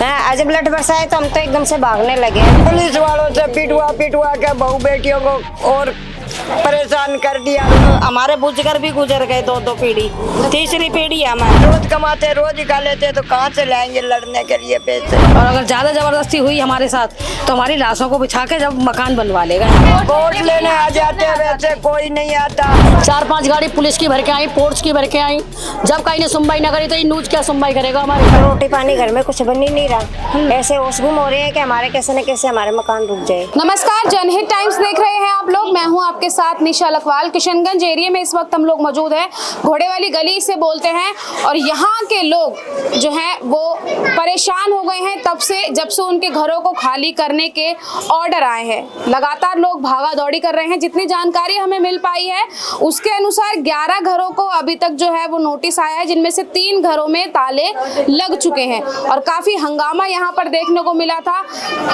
है। जब ब्लड बरसाए तो हम तो एकदम से भागने लगे। पुलिस वालों से पिटवा के बहू बेटियों को और परेशान कर दिया। हमारे बुजुर्ग भी गुजर गए, दो पीढ़ी, तीसरी पीढ़ी है हमारी। रोज कमाते रोज ही खा लेते, तो कहाँ से लाएंगे लड़ने के लिए पैसे। और अगर ज्यादा जबरदस्ती हुई हमारे साथ तो हमारी लाशों को बिछा के जब मकान बनवा लेगा। वोट लेने आ जाते हैं, वैसे कोई नहीं आता। 4-5 गाड़ी पुलिस की भर के आई, फोर्स की भर के आई। जब कहीं ने सुनवाई न करी तो ये न्यूज क्या सुनवाई करेगा हमारी। रोटी पानी घर में कुछ बन ही नहीं रहा। ऐसे होश गुम हो रहे हैं कि हमारे कैसे न कैसे हमारे मकान रुक जाए। नमस्कार, जनहित टाइम्स देख रहे हैं आप लोग। मैं हूं आपके साथ निशा लखवाल। किशनगंज एरिया में इस वक्त हम लोग मौजूद हैं। घोड़े वाली गली से बोलते हैं और यहाँ के लोग जो हैं वो परेशान हो गए हैं जब से उनके घरों को खाली करने के ऑर्डर आए हैं। लगातार लोग भागा दौड़ी कर रहे हैं। जितनी जानकारी हमें मिल पाई है उसके अनुसार 11 घरों को अभी तक जो है वो नोटिस आया है, जिनमें से 3 घरों में ताले लग चुके हैं और काफी हंगामा यहाँ पर देखने को मिला था।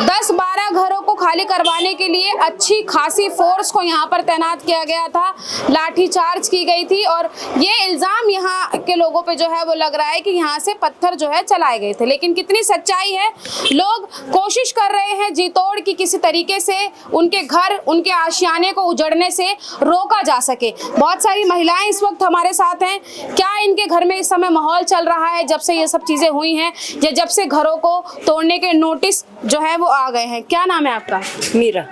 10-12 घरों को खाली करवाने के लिए अच्छी खासी फोर्स को यहाँ पर तैनात किया गया था, लाठीचार्ज की गई थी और ये इल्जाम यहाँ के लोगों पे जो है वो लग रहा है कि यहाँ से पत्थर जो है चलाए गए थे। लेकिन कितनी सच्चाई है, लोग कोशिश कर रहे हैं जी तोड़ की किसी तरीके से उनके घर, उनके आशियाने को उजड़ने से रोका जा सके। बहुत सारी महिलाएं इस वक्त हमारे साथ हैं। क्या इनके घर में इस समय माहौल चल रहा है जब से ये सब चीजें हुई हैं या जब से घरों को तोड़ने के नोटिस जो है वो आ गए हैं? क्या नाम है आपका? मीरा।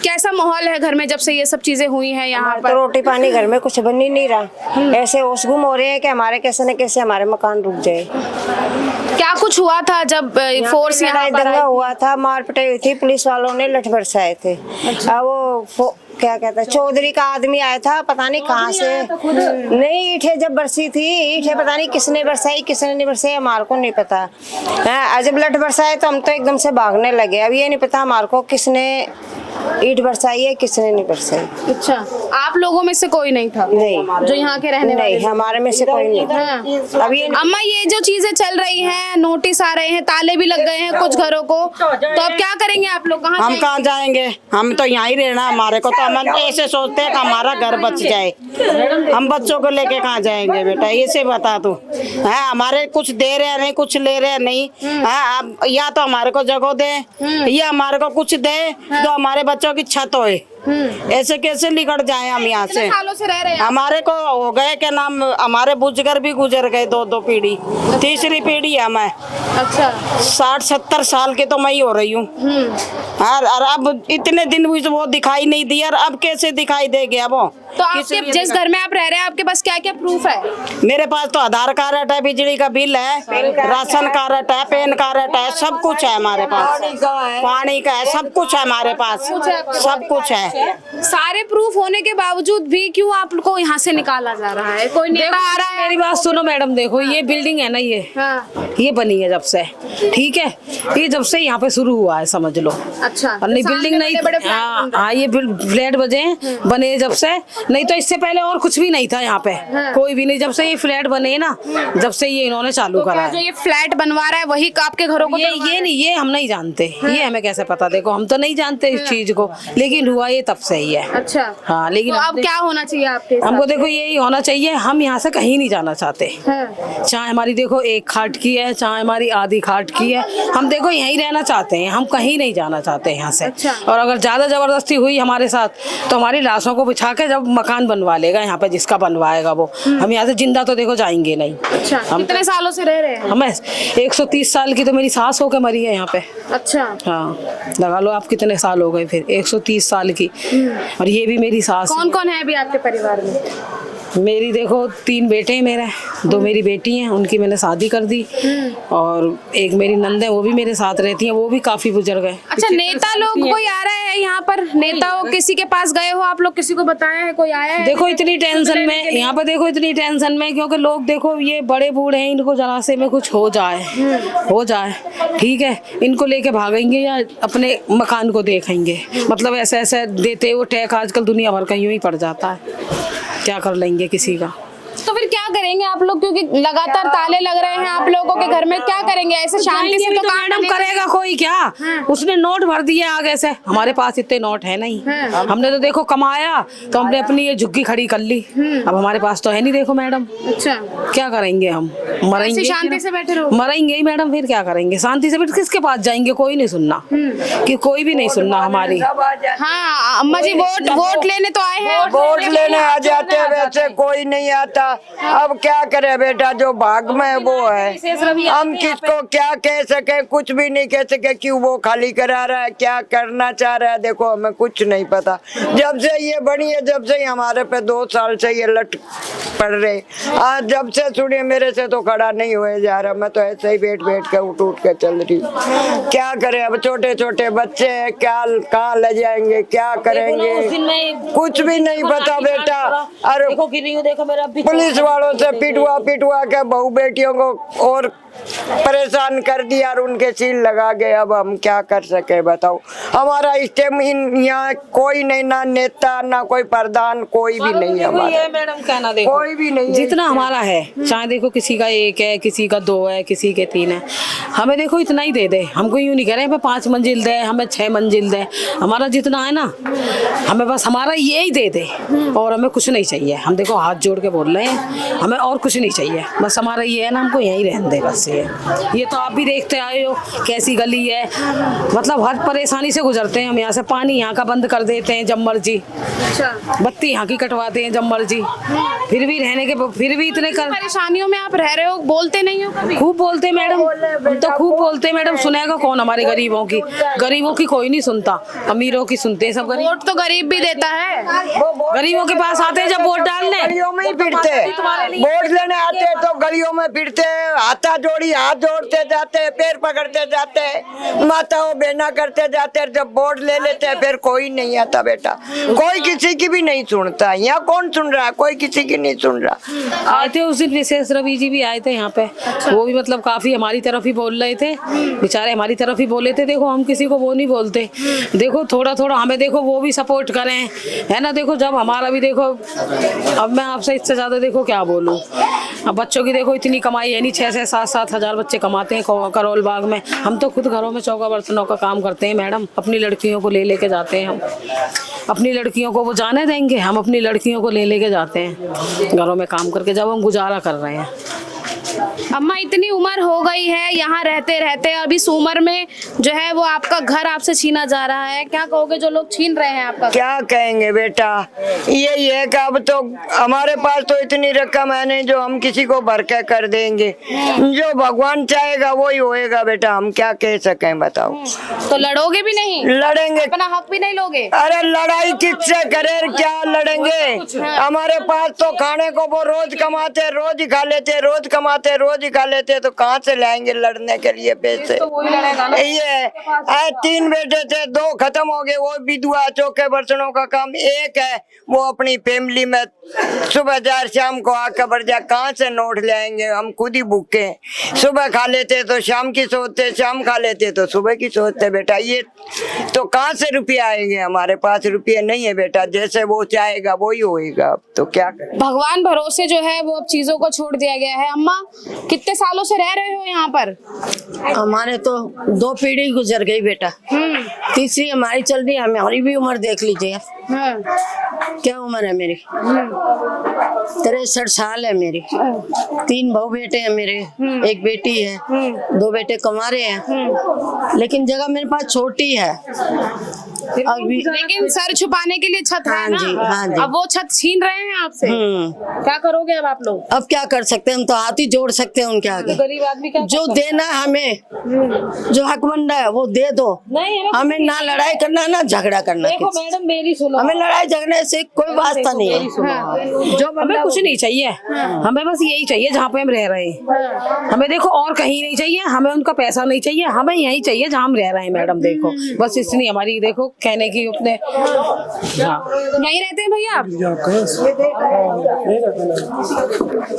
कैसा माहौल है घर में जब से ये सब चीजें हुई हैं यहाँ तो पर? रोटी पानी घर में कुछ बन ही नहीं रहा। ऐसे होश गुम हो रहे हैं कि हमारे कैसे न कैसे हमारे मकान रुक जाए। क्या कुछ हुआ था जब फोर्स यहाँ पर दंगा आई? हुआ था, मार पिटाई हुई थी, पुलिस वालों ने लठ बरसाए थे। वो क्या कहता है, चौधरी का आदमी आया था, पता नहीं कहाँ से। नहीं, ईंटें जब बरसी थी, ईंटें पता नहीं किसने बरसाई किसने नहीं बरसाई, हमारे को नहीं पता है। जब लठ बरसाए तो हम तो एकदम से भागने लगे। अब ये नहीं पता हमारे को किसने ईंट बरसाई है किसने नहीं बरसाई। अच्छा, आप लोगों में से कोई नहीं था? नहीं, जो यहाँ के रहने वाले? नहीं, हमारे में से कोई नहीं था। हाँ। अम्मा, ये जो चीजें चल रही हैं, नोटिस आ रहे हैं, ताले भी लग गए हैं कुछ घरों को, तो अब क्या करेंगे आप लोग? हम कहाँ जाएंगे? हम तो यहाँ ही रहना। हमारे को तो हम ऐसे सोचते हैं कि हमारा घर बच जाए। हम बच्चों को लेके कहाँ जाएंगे बेटा, ऐसे बता तू। है हमारे कुछ दे रहे नहीं, कुछ ले रहे नहीं। अब या तो हमारे को जगह दे या हमारे को कुछ दे तो हमारे बच्चों की छत होए। ऐसे कैसे निकट जाए हम यहाँ से? सालों से रह रहे हैं? हमारे को हो गए क्या नाम, हमारे बुजुर्ग भी गुजर गए, दो पीढ़ी, तीसरी पीढ़ी है मैं। अच्छा, 60-70 साल की तो मैं ही हो रही हूँ। और अब इतने दिन हुई तो वो दिखाई नहीं दिया, और अब कैसे दिखाई दे गया वो? तो आपके जिस घर में आप रह रहे हैं आपके पास क्या क्या प्रूफ है? मेरे पास तो आधार कार्ड है, बिजली का बिल है, राशन कार्ड है, पैन कार्ड है, सब कुछ है हमारे पास। पानी का है, सब कुछ है हमारे पास, सब कुछ है। सारे प्रूफ होने के बावजूद भी क्यों आपको यहाँ से निकाला जा रहा है? कोई नेता आ रहा है? मेरी बात सुनो मैडम, देखो ये बिल्डिंग है ना, ये बनी है जब से, ठीक है, ये जब से यहाँ पे शुरू हुआ है समझ लो। अच्छा, नहीं, बिल्डिंग नहीं, हाँ ये फ्लैट बने जब से, नहीं तो इससे पहले और कुछ भी नहीं था यहाँ पे, कोई भी नहीं। जब से ये फ्लैट बने ना, जब से ये इन्होंने चालू करा है। जो ये फ्लैट बनवा रहा है वही आपके घरों को? ये नहीं, ये हम नहीं जानते, ये हमें कैसे पता? देखो हम तो नहीं जानते इस चीज को, लेकिन हुआ ये तब से ही है। अच्छा, हाँ, लेकिन तो अब क्या होना चाहिए आपके? हमको देखो यही होना चाहिए, हम यहाँ से कहीं नहीं जाना चाहते। चाहे हमारी देखो एक खाट की है, चाहे हमारी आधी खाट की है, हम देखो यहीं रहना चाहते हैं, हम कहीं नहीं जाना चाहते यहाँ से। और अगर ज्यादा जबरदस्ती हुई हमारे साथ तो हमारी लाशों को बिछा के जब मकान बनवा लेगा यहाँ पे, जिसका बनवाएगा वो। हम यहाँ से जिंदा तो देखो जाएंगे नहीं। अच्छा, हम कितने सालों से रह रहे हैं? हमें 130 साल की तो मेरी सास होकर मरी है यहाँ पे। अच्छा, हाँ, लगा लो आप कितने साल हो गए फिर, 130 साल की। और ये भी मेरी सास। कौन कौन है अभी आपके परिवार में? मेरी देखो 3 बेटे हैं मेरे, 2 मेरी बेटी हैं, उनकी मैंने शादी कर दी, और एक मेरी नंद है, वो भी मेरे साथ रहती हैं, वो भी काफी गुजर गए। अच्छा, नेता लोग कोई आ रहा है यहाँ पर? नेता हो, किसी के पास गए हो आप लोग, किसी को बताया है, कोई आया है? देखो इतनी टेंशन में यहाँ पर, देखो इतनी टेंशन में, क्योंकि लोग देखो ये बड़े बूढ़े हैं, इनको जरा से में कुछ हो जाए, ठीक है, इनको लेके भागेंगे या अपने मकान को देखेंगे। मतलब ऐसे ऐसे देते वो टैग आजकल दुनिया भर का यूं ही पड़ जाता है, क्या कर लेंगे किसी का। तो फिर क्या करेंगे आप लोग, क्योंकि लगातार ताले लग रहे हैं आप लोगों के घर में, क्या करेंगे ऐसे शांति से? तो काम मैडम करेगा कोई क्या? उसने नोट भर दिए आगे से, हमारे पास इतने नोट है नहीं। हमने तो देखो कमाया तो हमने अपनी ये झुग्गी खड़ी कर ली, अब हमारे पास तो है नहीं देखो मैडम। अच्छा, क्या करेंगे हम? मरेंगे शांति से बैठे रहो? मरेंगे ही मैडम, फिर क्या करेंगे? शांति से बैठ किसके पास जाएंगे? कोई नहीं सुनना, कि कोई भी नहीं सुनना हमारी। हाँ अम्मा जी, वोट लेने तो आए हैं, वोट लेने आ जाते हैं, वैसे कोई नहीं आता। अब क्या करे बेटा, जो भाग में है वो है। हम किसको क्या कह सके? कुछ भी नहीं कह सके। क्यों वो खाली करा रहा है, क्या करना चाह रहा है, देखो हमें कुछ नहीं पता। जब से ये बनी है, जब से ही हमारे पे 2 साल से ये लट पड़ रहे। आज जब से सुनिए, मेरे से तो खड़ा नहीं हुए जा रहा, मैं तो ऐसे ही बैठ के उठ के चल रही हूँ। क्या करें? अब छोटे छोटे बच्चे हैं, क्या कहाँ ले जाएंगे, क्या करेंगे, कुछ भी नहीं पता बेटा। अरे देखो मेरा पुलिस वालों से पिटवा के बहू बेटियों को और परेशान कर दिया और उनके सील लगा गए। अब हम क्या कर सके बताओ? हमारा स्टेम यहाँ कोई नहीं, ना नेता ना कोई प्रधान, कोई भी नहीं है हमारा। मैडम कहना देखो, कोई भी नहीं है। जितना हमारा है, चाहे देखो किसी का 1 है, किसी का 2 है, किसी के 3 है, हमें देखो इतना ही दे दे। हमको यूँ नहीं कह रहे हमें 5 मंजिल दे, हमें 6 मंजिल दे, हमारा जितना है ना, हमें बस हमारा यही दे दे और हमें कुछ नहीं चाहिए। हम देखो हाथ जोड़ के बोल रहे हैं, हमें और कुछ नहीं चाहिए, बस हमारा ये है ना, हमको यहीं रहने दे बस। ये तो आप भी देखते आए हो कैसी गली है, मतलब हर परेशानी से गुजरते हैं हम। यहाँ से पानी यहाँ का बंद कर देते हैं जब मर्जी, बत्ती यहाँ की कटवाते हैं जब मर्जी, फिर भी रहने के फिर भी इतने परेशानियों में आप रह रहे हो, बोलते नहीं हो कभी? खूब बोलते मैडम, हम तो खूब बोलते मैडम। सुनेगा कौन हमारे गरीबों की? गरीबों की कोई नहीं सुनता, अमीरों की सुनते हैं सब। गरीब वोट तो गरीब भी देता है, गरीबों के पास आते हैं जब वोट डालने, गलियों में ही फिरते, वोट लेने आते हैं तो गलियों में फिरते हैं, हाथ जोड़ते जाते हैं, पैर पकड़ते जाते हैं, माताओं बहना करते जाते हैं। जब वोट ले लेते हैं फिर कोई नहीं आता बेटा, कोई किसी की भी नहीं सुनता। यहाँ कौन सुन रहा है? कोई किसी की नहीं सुन रहा। आए थे उस दिन विशेष रवि जी भी आए थे यहाँ पे, वो भी मतलब काफी हमारी तरफ ही बोल रहे थे, बेचारे हमारी तरफ ही बोले थे। देखो हम किसी को वो नहीं बोलते, देखो थोड़ा थोड़ा हमें देखो वो भी सपोर्ट करें, है ना। देखो जब हमारा भी देखो, अब मैं आपसे इससे ज्यादा देखो क्या बोलूँ। अब बच्चों की देखो इतनी कमाई है नहीं, 6 से 7 हजार बच्चे कमाते हैं करोल बाग में। हम तो खुद घरों में चौका बर्तनों का काम करते हैं मैडम, अपनी लड़कियों को ले लेके जाते हैं हम। अपनी लड़कियों को वो जाने देंगे? हम अपनी लड़कियों को ले लेके जाते हैं घरों में काम करके, जब हम गुजारा कर रहे हैं। अम्मा इतनी उम्र हो गई है यहाँ रहते रहते, अभी इस उम्र में जो है वो आपका घर आपसे छीना जा रहा है, क्या कहोगे जो लोग छीन रहे हैं आपका? क्या कहेंगे बेटा, यही है कि अब तो हमारे पास तो इतनी रकम है नहीं जो हम किसी को भर के कर देंगे। जो भगवान चाहेगा वही होएगा बेटा, हम क्या कह सकें बताओ। तो लड़ोगे भी नहीं? लड़ेंगे, अपना हक भी नहीं लोगे? अरे लड़ाई किससे करे, क्या लड़ेंगे? हमारे पास तो खाने को वो रोज कमाते, रोज ही खा लेते, रोज कमाते, रोज ही खा लेते, तो कहाँ से लाएंगे लड़ने के लिए पैसे? ये 3 बेटे थे, 2 खत्म हो गए, वो विधवा चौके बर्तनों का काम। एक है वो अपनी फैमिली में सुबह जार शाम को आकर बढ़ जा, कहाँ से नोट लाएंगे? हम खुद ही भूखे, सुबह खा लेते तो शाम की सोचते, शाम खा लेते तो सुबह की सोचते बेटा। ये तो कहाँ से रुपया आएंगे? हमारे पास रुपये नहीं है बेटा, जैसे वो चाहेगा वही होएगा। अब तो क्या करें? भगवान भरोसे जो है वो अब चीजों को छोड़ दिया गया है। अम्मा कितने सालों से रह रहे हो यहाँ पर? हमारे तो 2 पीढ़ी गुजर गई बेटा, तीसरी हमारी चल रही है। हमारी भी उम्र देख लीजिए, क्या उम्र है मेरी? 63 साल है मेरी। 3 बहू बेटे हैं मेरे, 1 बेटी है, 2 बेटे कमा रहे हैं, लेकिन जगह मेरे पास छोटी है अभी। लेकिन सर छुपाने के लिए छत है ना? हाँ जी। अब वो छत छीन रहे हैं आपसे, क्या करोगे अब आप लोग? अब क्या कर सकते हैं, हम तो हाथ ही जोड़ सकते हैं उनके आगे। गरीब आदमी क्या जो देना है हमें, जो हक बनता है वो दे दो। हमें ना लड़ाई करना ना झगड़ा करना। देखो मैडम मेरी सुनो, हमें लड़ाई झगड़े से कोई वास्ता नहीं है। जो हमें कुछ नहीं चाहिए, हमें बस यही चाहिए जहाँ पे हम रह रहे हैं। हमें देखो और कहीं नहीं चाहिए, हमें उनका पैसा नहीं चाहिए, हमें यही चाहिए जहाँ हम रह रहे हैं मैडम। देखो बस इतनी हमारी देखो कहने की अपने। हाँ यहीं रहते हैं भैया आप?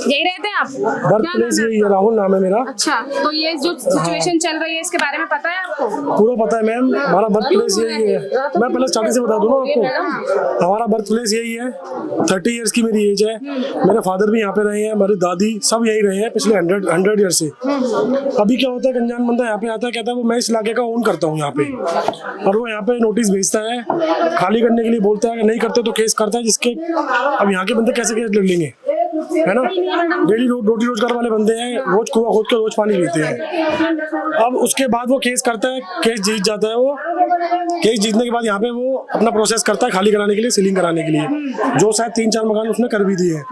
यहीं रहते हैं आप? बर्थ प्लेस यही है, राहुल नाम है मेरा। अच्छा, तो ये जो सिचुएशन चल रही है इसके बारे में पता है आपको? पूरा पता है मैम, हमारा बर्थ प्लेस यही है। मैं पहले स्टार्टिंग से बता दूं ना आपको, हमारा बर्थ प्लेस यही है। 30 इयर्स की मेरी एज है। मेरे फादर भी यहाँ पे रहे हैं, हमारी दादी सब यही रहे हैं पिछले 100 ईयर से। अभी क्या होता है, अनजान बंदा यहाँ पे आता है, कहता है वो मैं इस इलाके का ओन करता हूँ यहाँ पे, और वो यहाँ पे नोटिस भेजता है, खाली करने के लिए बोलता है, नहीं करते तो केस करता है। जिसके अब यहाँ के बंदे कैसे केस लड़ लेंगे, है ना। डेली रोटी रोजगार वाले बंदे हैं, रोज कुआं खोद के रोज पानी पीते हैं। अब उसके बाद वो केस करता है, केस जीत जाता है। वो केस जीतने के बाद यहाँ पे वो अपना प्रोसेस करता है खाली कराने के लिए, सीलिंग कराने के लिए, जो शायद 3-4 मकान उसने कर भी दिए हैं।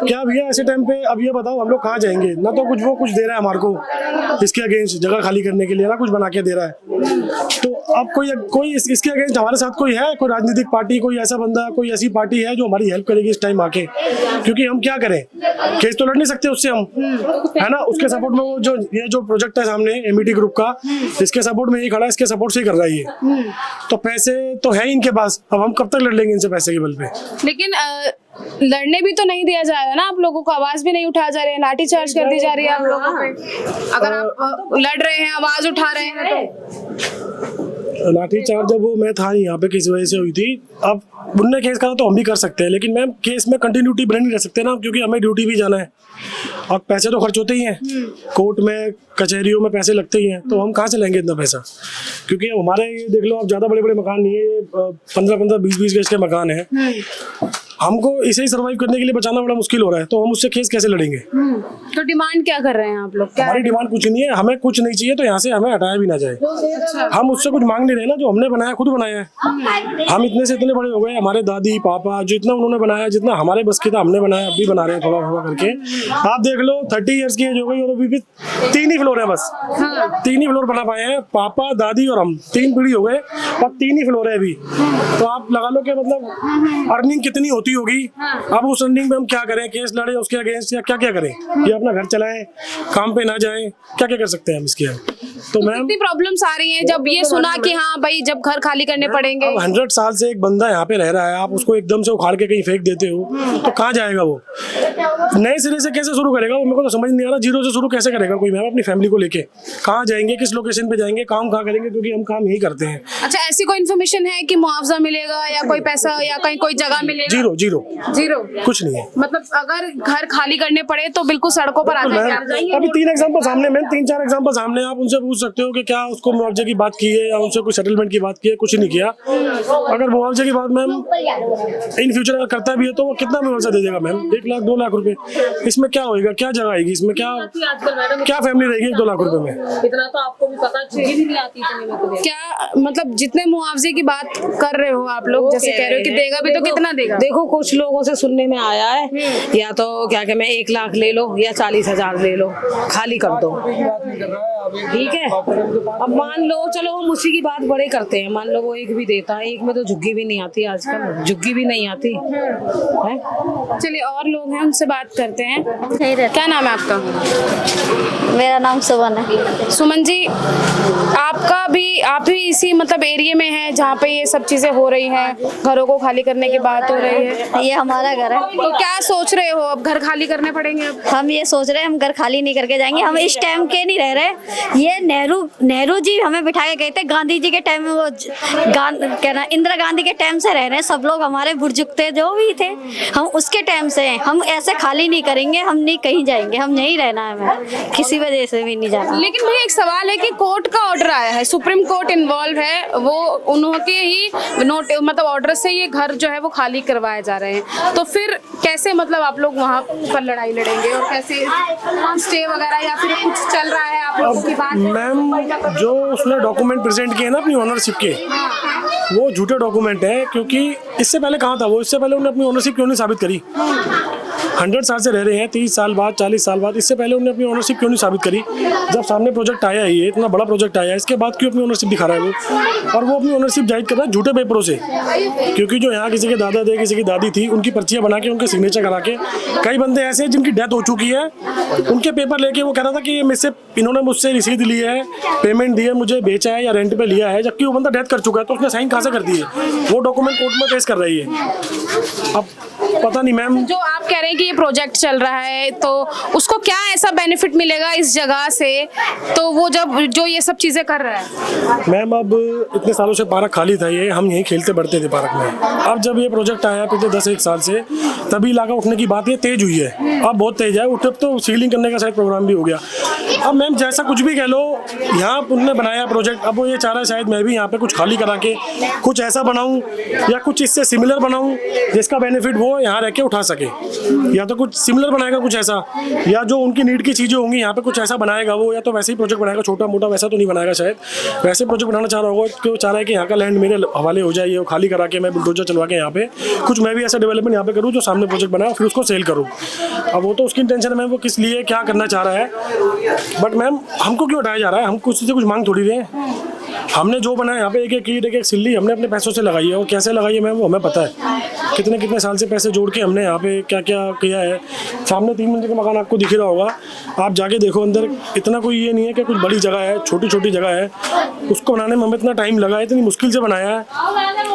क्या भैया ऐसे टाइम पे अब ये बताओ हम लोग कहाँ जाएंगे? ना तो कुछ वो कुछ दे रहा है हमारे को इसके अगेंस्ट जगह खाली करने के लिए, ना कुछ बना के दे रहा है। तो अब कोई इसके अगेंस्ट हमारे साथ कोई है, कोई राजनीतिक पार्टी, कोई ऐसा बंदा, कोई ऐसी पार्टी है जो हमारी हेल्प करेगी इस टाइम आके? क्योंकि हम क्या करें, केस तो लड़ नहीं सकते उससे हम, है ना। उसके सपोर्ट में वो जो प्रोजेक्ट है सामने एमईटी ग्रुप का, इसके सपोर्ट में ही खड़ा है, इसके सपोर्ट से ही कर रहा है ये। तो पैसे तो है इनके पास, अब हम कब तक लड़ लेंगे इनसे पैसे के बल पे? लेकिन लड़ने भी तो नहीं दिया जा रहा है ना आप लोगों को, आवाज भी नहीं उठा जा रहे हैं, लाठी चार्ज कर दी जा रही है आप लोगों पे। अगर आप लड़ रहे हैं, आवाज उठा रहे हैं तो लाठी चार्ज जब वो मैं था यहाँ पे किस वजह से हुई थी। अब उनने केस करा तो हम भी कर सकते हैं, लेकिन मैम केस में कंटिन्यूटी बने नहीं रह सकते ना, क्योंकि हमें ड्यूटी भी जाना है और पैसे तो खर्च होते ही हैं, कोर्ट में कचहरियों में पैसे लगते ही हैं। तो हम कहाँ से लेंगे इतना पैसा? क्योंकि हमारे ये देख लो, आप ज़्यादा बड़े बड़े मकान नहीं है, 15-15, 20-20 गज के मकान है। हमको इसे ही सर्वाइव करने के लिए बचाना बड़ा मुश्किल हो रहा है, तो हम उससे केस कैसे लड़ेंगे? तो डिमांड क्या कर रहे हैं आप लोग? क्या हमारी डिमांड कुछ नहीं है, हमें कुछ नहीं चाहिए तो यहाँ से हमें हटाया भी ना जाए। हम उससे कुछ मांग नहीं रहे ना, जो हमने बनाया खुद बनाया है। हम इतने से इतने बड़े हो गए, हमारे दादी पापा जो उन्होंने बनाया, जितना हमारे बस की था हमने बनाया, अब भी बना रहे हैं थोड़ा थोड़ा करके। आप देख लो 30 इयर्स की एज हो गई और अभी भी 3 ही फ्लोर है बस। 3 ही फ्लोर बना पाए हैं, पापा दादी और हम, 3 पीढ़ी हो गए और 3 ही फ्लोर है अभी। तो आप लगा लो कि मतलब अर्निंग कितनी होती होगी। अब उस अर्निंग में हम क्या करें? केस लड़े उसके अगेंस्ट या क्या क्या करें? ये अपना घर चलाएं, काम पे ना जाएं, क्या क्या कर सकते हैं हम इसके? तो मैम कितनी प्रॉब्लम्स आ रही हैं जब ये सुना कि हाँ भाई जब घर खाली करने पड़ेंगे। 100 साल से एक बंदा यहाँ पे रह रहा है, आप उसको एकदम से उखाड़ के कहीं फेंक देते हो तो कहाँ जाएगा वो? नए सिरे से कैसे शुरू करेगा वो? मेरे को तो समझ नहीं आ रहा, जीरो से शुरू कैसे करेगा कोई मैम अपनी फैमिली को लेके? कहाँ जाएंगे, किस लोकेशन पे जाएंगे, काम कहाँ करेंगे? क्योंकि हम काम यही करते हैं। अच्छा, ऐसी कोई इन्फॉर्मेशन है कि मुआवजा मिलेगा या कोई पैसा या कहीं कोई जगह मिलेगा? जीरो कुछ नहीं है। मतलब अगर घर खाली करने पड़े तो बिल्कुल सड़कों पर आ जाएंगे। अभी 3 एग्जाम्पल सामने, मैम 3-4 एग्जाम्पल सामने, आप उनसे पूछ सकते हो कि क्या उसको मुआवजे की बात की है या उनसे कोई सेटलमेंट की बात की है? कुछ नहीं किया। अगर मुआवजे की बात मैम इन फ्यूचर अगर करता भी है तो वो कितना मुआवजा दे देगा मैम? 1 लाख 2 लाख रुपए। इसमें क्या होएगा, क्या जगह आएगी इसमें, क्या फैमिली रहेगी 1-2 लाख रुपए में? इतना तो आपको भी पता नहीं आती क्या मतलब जितने मुआवजे की बात कर रहे हो आप लोग, जैसे कह रहे हो कि देगा भी तो कितना देगा? देखो कुछ लोगों से सुनने में आया है या तो क्या कि मैं 1 लाख ले लो या 40,000 ले लो, खाली कर दो, ठीक है। अब मान लो चलो हम उसी की बात बड़े करते हैं, मान लो वो 1 भी देता है, 1 में तो झुग्गी भी नहीं आती आजकल, झुग्गी भी नहीं आती है। चलिए और लोग हैं उनसे बात करते हैं। क्या नाम है आपका? मेरा नाम सुमन है। सुमन जी, आप भी इसी मतलब एरिया में है जहाँ पे ये सब चीजें हो रही हैं, घरों को खाली करने की बात हो रही है? ये हमारा घर है। तो क्या सोच रहे हो, अब घर खाली करने पड़ेंगे? अब हम ये सोच रहे हैं हम घर खाली नहीं करके जाएंगे, हम इस टाइम के नहीं रह रहे। ये नेहरू जी हमें बिठा के गए थे, गांधी जी के टाइम में, वो इंदिरा गांधी के टाइम से रह रहे हैं सब लोग, हमारे बुजुर्ग थे जो भी थे, हम उसके टाइम से हैं। हम ऐसे खाली नहीं करेंगे, हम नहीं कहीं जाएंगे, हम यहीं रहना है, हमें किसी वजह से भी नहीं जाना। लेकिन भैया एक सवाल है कि कोर्ट का ऑर्डर आया है, सुप्रीम कोर्ट इन्वॉल्व है, वो उन्होंने ही नोट मतलब ऑर्डर से ये घर जो है वो खाली करवाए जा रहे हैं, तो फिर कैसे मतलब आप लोग वहाँ पर लड़ाई लड़ेंगे और कैसे स्टे वगैरह या फिर कुछ चल रहा है आप लोगों की बात? मैम जो उसने डॉक्यूमेंट प्रेजेंट किए ना अपनी ओनरशिप के, वो झूठे डॉक्यूमेंट है। क्योंकि इससे पहले कहाँ था वो? इससे पहले उन्होंने अपनी ओनरशिप क्यों नहीं साबित करी? 100 साल से रह रहे हैं, 30 साल बाद, 40 साल बाद, इससे पहले उन्होंने अपनी ओनरशिप क्यों नहीं साबित करी? जब सामने प्रोजेक्ट आया है, ये इतना बड़ा प्रोजेक्ट आया है, इसके बाद क्यों अपनी ओनरशिप दिखा रहा है वो? और वो अपनी ओनरशिप जाहिर कर रहा है झूठे पेपरों से, क्योंकि जो यहाँ किसी के दादा थे, किसी की दादी थी, उनकी पर्चियाँ बना के, उनके सिग्नेचर करा के, कई बंदे ऐसे हैं जिनकी डेथ हो चुकी है, उनके पेपर लेके वो कह रहा था कि इन्होंने मुझसे रसीद ली है, पेमेंट दी है, मुझे बेचा है या रेंट पे लिया है, जबकि वो बंदा डेथ कर चुका है, तो उसने साइन कहाँ से कर दी है? वो डॉक्यूमेंट कोर्ट में पेश कर रही है। अब पता नहीं मैम, जो आप कह रहे हैं कि ये प्रोजेक्ट चल रहा है तो उसको क्या ऐसा बेनिफिट मिलेगा इस जगह से, तो वो जो ये सब चीजें कर रहा है? मैम अब इतने सालों से पार्क खाली था, ये हम यहीं खेलते बढ़ते थे पार्क में। अब जब ये प्रोजेक्ट आया पिछले 10-1 साल से, तभी इलाका उठने की बात ये तेज हुई है, अब बहुत तेज है। उठ तो सीलिंग करने का शायद प्रोग्राम भी हो गया। अब मैम जैसा कुछ भी कह लो, यहाँ उन्होंने बनाया प्रोजेक्ट, अब वो ये चाह रहा है शायद मैं भी यहाँ पे कुछ खाली करा के कुछ ऐसा बनाऊँ या कुछ इससे सिमिलर बनाऊँ जिसका बेनिफिट वो यहाँ रह के उठा सके, या तो कुछ सिमिलर बनाएगा कुछ ऐसा, या जो उनकी नीड की चीज़ें होंगी यहाँ पे कुछ ऐसा बनाएगा वो, या तो वैसे ही प्रोजेक्ट बनाएगा छोटा मोटा, वैसा तो नहीं बनाएगा शायद, वैसे प्रोजेक्ट बनाना चाह रहा होगा कि वो चाह रहा है कि यहाँ का लैंड मेरे हवाले हो जाए, वो खाली करा के मैं बुलडोजर चलवा के यहाँ पे कुछ मैं भी ऐसा डेवलपमेंट यहाँ पे करूँ जो सामने प्रोजेक्ट बनाया फिर उसको सेल करूँ। अब वो तो उसकी इंटेंशन है मैम, वो किस लिए क्या करना चाह रहा है, बट मैम हमको क्यों हटाया जा रहा है? हम कुछ से कुछ मांग थोड़ी रहे हैं। हमने जो बनाया यहाँ पे एक एक ईंट एक एक सिल्ली हमने अपने पैसों से लगाई है, और कैसे लगाई है मैम वो हमें पता है, कितने कितने साल से पैसे जोड़ के हमने यहाँ पे क्या क्या किया है। सामने 3 मंजिल का मकान आपको दिख रहा होगा, आप जाके देखो अंदर, इतना कोई ये नहीं है कि कुछ बड़ी जगह है, छोटी छोटी जगह है, उसको बनाने में हमें इतना टाइम लगा है, इतनी मुश्किल से बनाया है।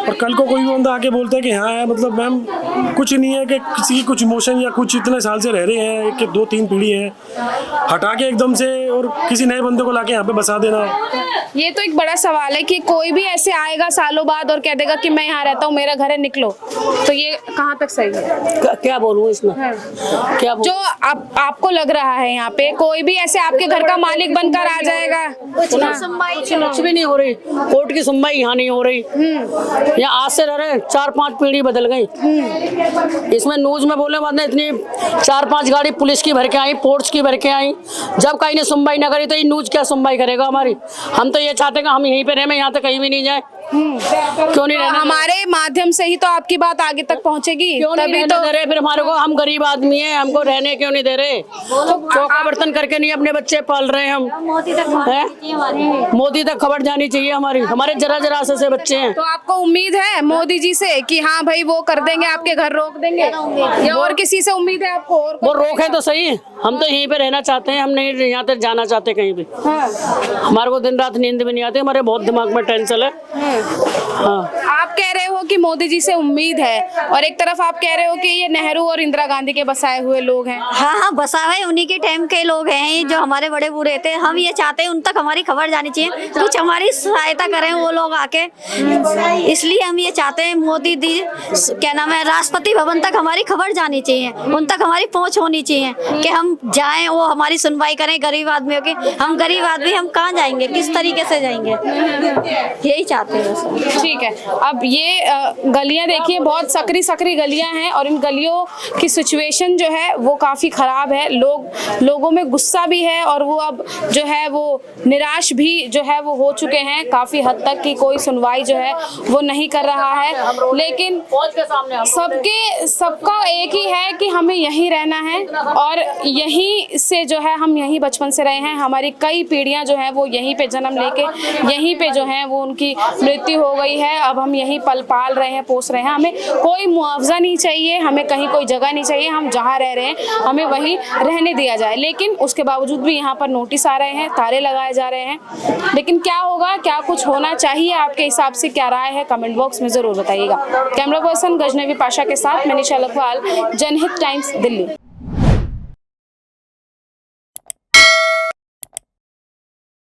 और कल को कोई बंदा आके बोलता है कि हाँ है, मतलब मैम कुछ नहीं है कि किसी की कुछ इमोशन या कुछ इतने साल से रह रहे हैं कि 2-3 पीढ़ी हैं, हटा के एकदम से और किसी नए बंदे को लाके यहाँ पे बसा देना। ये तो एक बड़ा सवाल है कि कोई भी ऐसे आएगा सालों बाद और कह देगा कि मैं यहाँ रहता हूँ, मेरा घर है, निकलो, तो ये कहाँ तक सही है? क्या बोलूँ इसमें? क्या जो आपको लग रहा है यहाँ पे कोई भी ऐसे आपके घर का मालिक बनकर आ जाएगा? कुछ भी नहीं हो रही, कोर्ट की सुनवाई यहाँ नहीं हो रही। यहाँ आज से रह रहे 4-5 पीढ़ी बदल गई। इसमें न्यूज में बोलने बाद इतनी 4-5 गाड़ी पुलिस की भर के आई, पोर्ट्स की भर के आई, जब कहीं ने सुनवाई ना करी तो ये न्यूज क्या सुनवाई करेगा हमारी? हम तो ये चाहते हैं कि हम यहीं पे रहें, यहाँ तक कहीं भी नहीं जाए। क्यों नहीं रहना? हमारे माध्यम से ही तो आपकी बात आगे तक पहुंचेगी, तभी तो दे रहे। फिर हमारे को, हम गरीब आदमी हैं, हमको रहने क्यों नहीं दे रहे? चौका बर्तन करके नहीं अपने बच्चे पाल रहे हैं हम। मोदी तक खबर जानी चाहिए हमारी, हमारे जरा से बच्चे हैं। तो आपको उम्मीद है मोदी जी से कि हाँ भाई वो कर देंगे, आपके घर रोक देंगे, या और किसी से उम्मीद है आपको? और वो रोके तो सही, हम तो यहीं पे रहना चाहते हैं, हम नहीं यहाँ तक जाना चाहते कहीं भी। हमारे को दिन रात नींद भी नहीं आती, हमारे बहुत दिमाग में टेंशन है। हाँ। आप कह रहे हो कि मोदी जी से उम्मीद है, और एक तरफ आप कह रहे हो कि ये नेहरू और इंदिरा गांधी के बसाए हुए लोग हैं। हाँ, बसा हुए उन्हीं के टाइम के लोग हैं जो हमारे बड़े बूढ़े थे। हम ये चाहते हैं उन तक हमारी खबर जानी चाहिए, कुछ हमारी सहायता करें वो लोग आके, इसलिए हम ये चाहते हैं मोदी जी क्या नाम है, राष्ट्रपति भवन तक हमारी खबर जानी चाहिए, उन तक हमारी पहुँच होनी चाहिए कि हम जाएं, वो हमारी सुनवाई करें गरीब आदमियों की। हम गरीब आदमी, हम कहाँ जाएंगे, किस तरीके से जाएंगे, यही चाहते हैं बस। ठीक है, अब ये गलियां देखिए, बहुत सकरी गलियां हैं, और इन गलियों की सिचुएशन जो है वो काफ़ी ख़राब है। लोगों में गुस्सा भी है, और वो अब जो है वो निराश भी जो है वो हो चुके हैं काफ़ी हद तक, कि कोई सुनवाई जो है वो नहीं कर रहा है। लेकिन सबका एक ही है कि हमें यहीं रहना है, और यहीं से जो है हम यहीं बचपन से रहे हैं, हमारी कई पीढ़ियां जो है वो यहीं पे जन्म लेके यहीं पे जो है वो उनकी मृत्यु हो गई है। अब हम यहीं पल पाल रहे हैं, पोस रहे हैं, हमें कोई मुआवजा नहीं चाहिए, हमें कहीं कोई जगह नहीं चाहिए, हम जहाँ रह रहे हैं हमें वहीं रहने दिया जाए। लेकिन उसके बावजूद भी यहाँ पर नोटिस आ रहे हैं, तारे लगाए जा रहे हैं। लेकिन क्या होगा, क्या कुछ होना चाहिए, आपके हिसाब से क्या राय है, कमेंट बॉक्स में ज़रूर बताइएगा। कैमरा पर्सन गजनवी पाशा के साथ मैं निशा लखवाल, जनहित टाइम्स, दिल्ली।